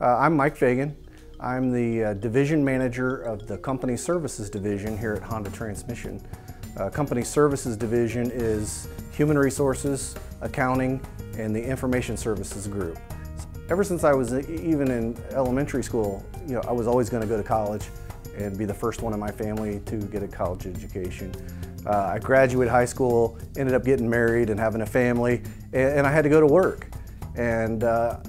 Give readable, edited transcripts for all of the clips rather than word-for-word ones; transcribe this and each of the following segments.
I'm Mike Fagan. I'm the division manager of the Company Services Division here at Honda Transmission. Company Services Division is Human Resources, Accounting, and the Information Services Group. Ever since I was even in elementary school, I was always going to go to college and be the first one in my family to get a college education. I graduated high school, ended up getting married and having a family, and I had to go to work. And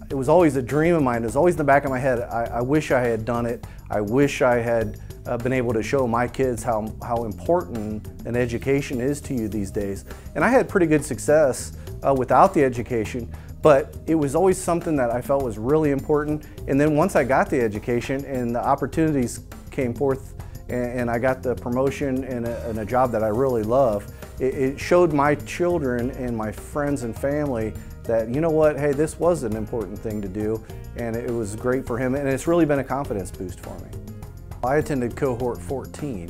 it was always a dream of mine. It was always in the back of my head. I wish I had done it. I wish I had been able to show my kids how important an education is to you these days. And I had pretty good success without the education, but it was always something that I felt was really important. And then once I got the education and the opportunities came forth and I got the promotion and a job that I really love, it showed my children and my friends and family that, you know what, hey, this was an important thing to do, and it was great for him, and it's really been a confidence boost for me. I attended cohort 14,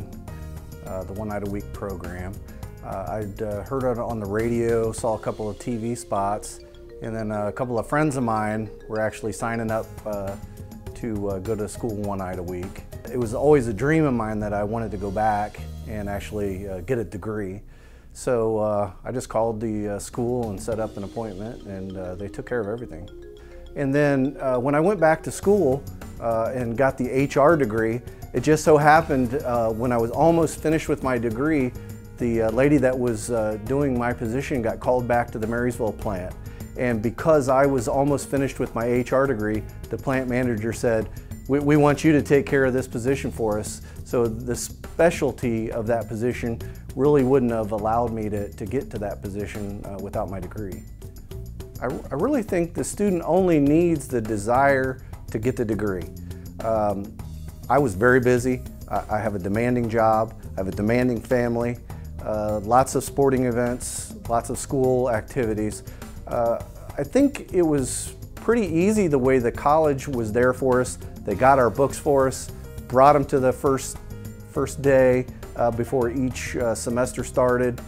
the one night a week program. I'd heard it on the radio, saw a couple of TV spots, and then a couple of friends of mine were actually signing up to go to school one night a week. It was always a dream of mine that I wanted to go back and actually get a degree. So I just called the school and set up an appointment, and they took care of everything. And then when I went back to school and got the HR degree, it just so happened when I was almost finished with my degree, the lady that was doing my position got called back to the Marysville plant. And because I was almost finished with my HR degree, the plant manager said, we want you to take care of this position for us. So the specialty of that position really wouldn't have allowed me to get to that position without my degree. I really think the student only needs the desire to get the degree. I was very busy. I have a demanding job. I have a demanding family. Lots of sporting events, lots of school activities. I think it was pretty easy the way the college was there for us. They got our books for us, brought them to the first day before each semester started.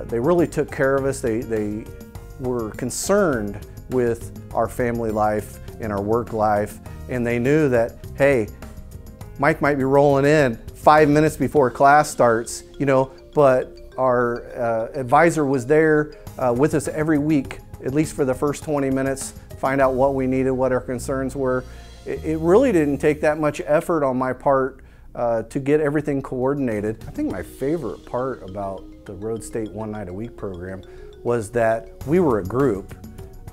They really took care of us. They were concerned with our family life and our work life, and they knew that, hey, Mike might be rolling in 5 minutes before class starts, but our advisor was there with us every week, at least for the first 20 minutes, find out what we needed, what our concerns were. It really didn't take that much effort on my part to get everything coordinated. I think my favorite part about the Road State One Night a Week program was that we were a group,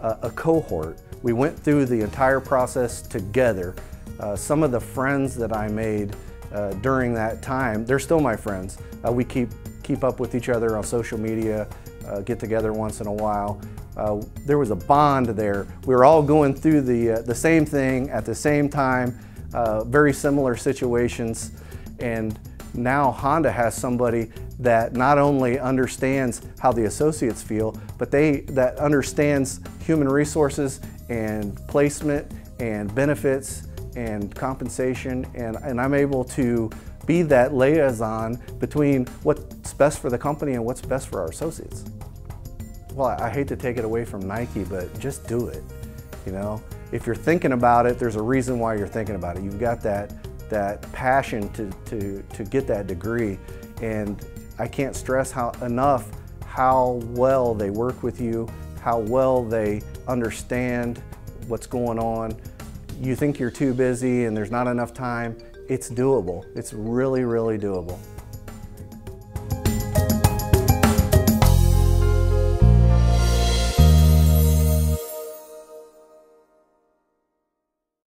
a cohort. We went through the entire process together. Some of the friends that I made during that time, they're still my friends. We keep up with each other on social media, get together once in a while. There was a bond there. We were all going through the same thing at the same time, very similar situations, and now Honda has somebody that not only understands how the associates feel, but that understands human resources and placement and benefits and compensation, and I'm able to be that liaison between what's best for the company and what's best for our associates. Well, I hate to take it away from Nike, but just do it. If you're thinking about it, there's a reason why you're thinking about it. You've got that passion to get that degree, and I can't stress enough how well they work with you, how well they understand what's going on. You think you're too busy and there's not enough time. It's doable. It's really, really doable.